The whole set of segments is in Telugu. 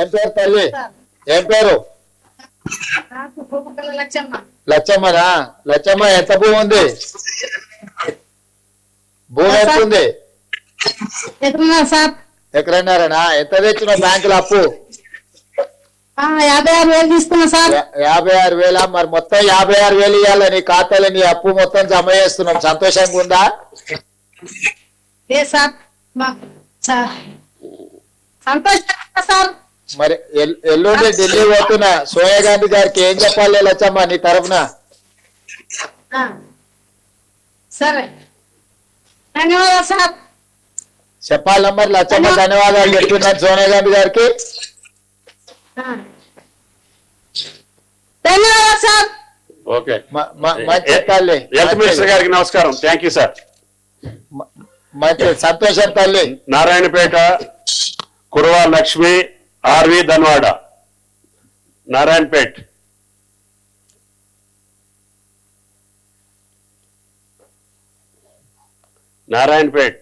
ఏం పేరు తల్లి? ఏం పేరు? లచ్చమ్మనా? లచ్చమ్మ ఎంత భూమి ఉంది? భూమి ఎంత ఉంది? ఎకరన్నారనా? ఎంత తెచ్చినావు బ్యాంకులో అప్పు? 56,000 తీసుకున్నా సార్. 56,000. మరి మొత్తం 56,000 ఇవ్వాలి నీ ఖాతాలో. నీ అప్పు మొత్తం జమ చేస్తున్నాం. సంతోషంగా ఉందా? సంతోషంగా సార్. మరి ఎల్లుండి ఢిల్లీ పోతున్నా. సోనియా గాంధీ గారికి ఏం చెప్పాలి లచ్చమ్మ నీ తరఫున? సరే, ధన్యవాదాలు సార్. చెప్పాలి మరి లచ్చమ్మ ధన్యవాదాలు చెప్తున్నాను సోనియా గాంధీ గారికి. ధన్యవాదాలు సార్. ఓకే, తల్లి. హెల్త్ మినిస్టర్ గారికి నమస్కారం. Thank you sir. మంచి సంతోషం తల్లి. నారాయణపేట కురవా లక్ష్మి ఆర్వి ధన్వాడ. నారాయణపేట్. నారాయణపేట్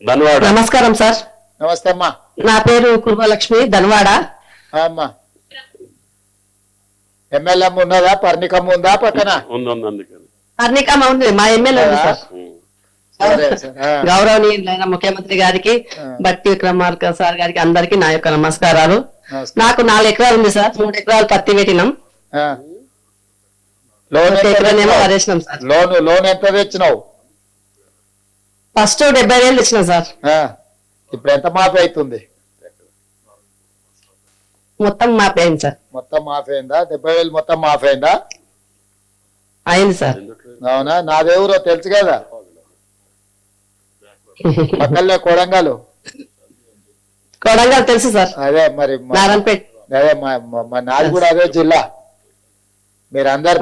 ధన్వాడ. నమస్కారం సార్. నమస్తే అమ్మా. నా పేరు కుర్మలక్ష్మి ధన్వాడ. అమ్మా ఎమ్మెల్యే ఉన్నదా? పర్ణికమ్మ ఉందా పక్కన? పర్ణికమ్మ ఉంది, మా ఎమ్మెల్యే ఉంది సార్. గౌరవనీయులైన ముఖ్యమంత్రి గారికి, బట్టి విక్రమార్క సార్ గారికి, అందరికి నా యొక్క నమస్కారాలు. నాకు 4 ఎకరాలు ఉంది సార్. 3 ఎకరాలు పత్తి పెట్టినాం. వరేసినాం సార్. లోన్ ఎంత తెచ్చినావు? ఫస్ట్ 70,000 తెచ్చినాం సార్. ఇప్పుడు ఎంత మాఫీ అవుతుంది? మొత్తం మాఫీ అయింది సార్. మొత్తం మాఫీ అయిందా? 70,000 మొత్తం మాఫీ అయిందా? అయింది సార్. అవునా? నాదెవరో తెలుసు కదా, పక్కనే కొడంగల్. కొడంగల్ తెలుసు సార్. అదే మరి నారాయణపేట. అదే నాది కూడా అదే జిల్లా. మీరు అందరు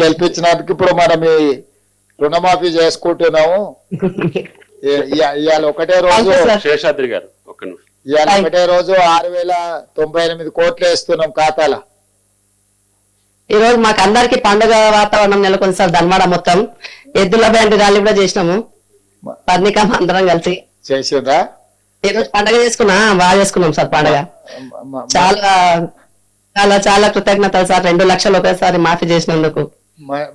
గెలిపించినందుకు ఇప్పుడు మనం ఈ రుణమాఫీ చేసుకుంటున్నాము. ఇవాళ ఒకటే రోజు శేషాద్రి గారు ఇవాళ ఒకటే రోజు 6,098 కోట్లు వేస్తున్నాం ఖాతాల. ఈ రోజు మాకు అందరికి పండుగ వాతావరణం నెలకొంది సార్. ధన్వాడ మొత్తం ఎద్దుల బ్యాండ్ ర్యాలీ కూడా చేసినాము. పర్ణికమ్మ అందరం కలిసి చేసిందా? ఈ రోజు పండుగ చేసుకున్నా, బాగా చేసుకున్నాం సార్ పండుగ. చాలా చాలా చాలా కృతజ్ఞతలు సార్. 2 లక్షలు ఒకేసారి మాఫీ చేసినందుకు.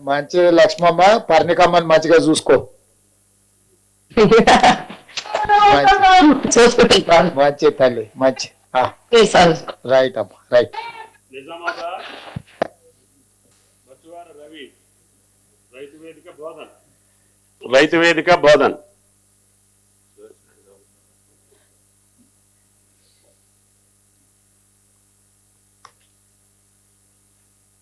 మంచి లక్ష్మమ్మ, పర్ణికమ్మని మంచిగా చూసుకో. మంచి తల్లి, మంచి. రైట్ అమ్మా, రైట్. రైతు వేదిక బోధన్.